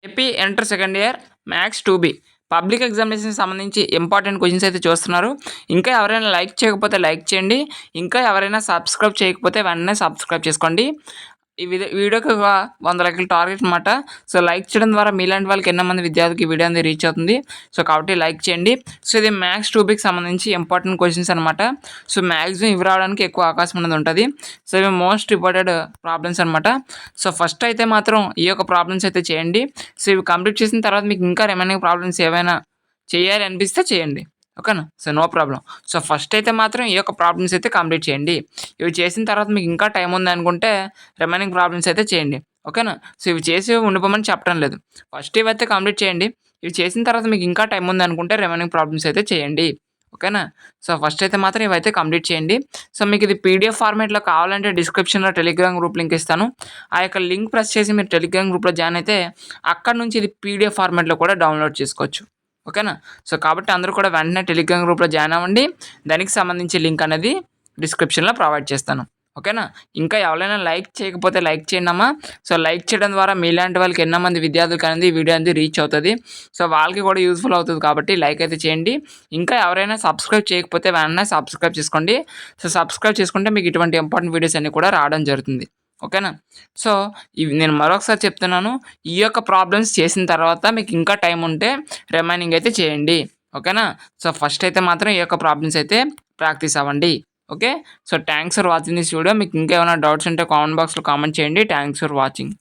AP inter second year maths 2B public ఎగ్జామినేషన్‌కి సంబంధించి important questions అయితే చూస్తున్నారు. ఇంకా ఎవరైనా లైక్ చేయకపోతే లైక్ చేయండి. ఇంకా ఎవరైనా సబ్స్క్రైబ్ చేయకపోతే వెంటనే సబ్స్క్రైబ్ చేసుకోండి. ఈ వీడియోకి ఒక 100 లైకులు టార్గెట్ అనమాట. సో, లైక్ చేయడం ద్వారా మీలాంటి వాళ్ళకి ఎన్నో మంది విద్యార్థులకి ఈ వీడియో అనేది రీచ్ అవుతుంది. సో, కాబట్టి లైక్ చేయండి. సో, ఇది మ్యాథ్స్ 2Bకి సంబంధించి ఇంపార్టెంట్ క్వెషన్స్ అనమాట. సో, మ్యాక్సిమం ఇవి రావడానికి ఎక్కువ అవకాశం అనేది ఉంటుంది. సో, ఇవి మోస్ట్ ఇంపార్టెంట్ ప్రాబ్లమ్స్ అనమాట. సో, ఫస్ట్ అయితే మాత్రం ఈ యొక్క ప్రాబ్లమ్స్ అయితే చేయండి. సో, ఇవి కంప్లీట్ చేసిన తర్వాత మీకు ఇంకా రిమైనింగ్ ప్రాబ్లమ్స్ ఏవైనా చేయాలి అనిపిస్తే చేయండి. ఓకేనా? So, no problem. So, first అయితే మాత్రం ఈ యొక్క ప్రాబ్లమ్స్ అయితే కంప్లీట్ చేయండి. ఇవి చేసిన తర్వాత మీకు ఇంకా టైం ఉందనుకుంటే రిమైనింగ్ ప్రాబ్లమ్స్ అయితే చేయండి. ఓకేనా? సో, ఇవి చేసి ఉండిపోమని చెప్పడం లేదు. ఫస్ట్ ఇవైతే కంప్లీట్ చేయండి. ఇవి చేసిన తర్వాత మీకు ఇంకా టైం ఉందనుకుంటే రిమైనింగ్ ప్రాబ్లమ్స్ అయితే చేయండి. ఓకేనా? సో, ఫస్ట్ అయితే మాత్రం ఇవైతే కంప్లీట్ చేయండి. సో, మీకు ఇది పీడీఎఫ్ ఫార్మాట్‌లో కావాలంటే డిస్క్రిప్షన్‌లో టెలిగ్రామ్ గ్రూప్ లింక్ ఇస్తాను. ఆ యొక్క లింక్ ప్రెస్ చేసి మీరు టెలిగ్రామ్ గ్రూప్‌లో జాయిన్ అయితే అక్కడి నుంచి ఇది పీడీఎఫ్ ఫార్మాట్‌లో కూడా డౌన్‌లోడ్ చేసుకోవచ్చు. ఓకేనా? సో, కాబట్టి అందరూ కూడా వెంటనే టెలిగ్రామ్ గ్రూప్‌లో జాయిన్ అవ్వండి. దానికి సంబంధించి లింక్ అనేది డిస్క్రిప్షన్‌లో ప్రొవైడ్ చేస్తాను. ఓకేనా? ఇంకా ఎవరైనా లైక్ చేయకపోతే లైక్ చేయండమ్మా. సో, లైక్ చేయడం ద్వారా మీలాంటి వాళ్ళకి ఎన్నో మంది విద్యార్థులకి అనేది ఈ వీడియో అనేది రీచ్ అవుతది. సో, వాళ్ళకి కూడా యూజ్‌ఫుల్ అవుతది కాబట్టి లైక్ అయితే చేయండి. ఇంకా ఎవరైనా సబ్స్క్రైబ్ చేయకపోతే వెంటనే సబ్స్క్రైబ్ చేసుకోండి. సో, సబ్స్క్రైబ్ చేసుకుంటే మీకు ఇటువంటి ఇంపార్టెంట్ వీడియోస్ అన్నీ కూడా రావడం జరుగుతుంది. ఓకేనా? సో, ఇవి నేను మరొకసారి చెప్తున్నాను. ఈ యొక్క ప్రాబ్లమ్స్ చేసిన తర్వాత మీకు ఇంకా టైం ఉంటే రిమైనింగ్ అయితే చేయండి. ఓకేనా? సో, ఫస్ట్ అయితే మాత్రం ఈ యొక్క ప్రాబ్లమ్స్ అయితే ప్రాక్టీస్ అవ్వండి. Okay. So, thanks for watching this video. మీకు ఇంకేమైనా డౌట్స్ ఉంటే కామెంట్ బాక్స్‌లో కామెంట్ చేయండి. Thanks for watching.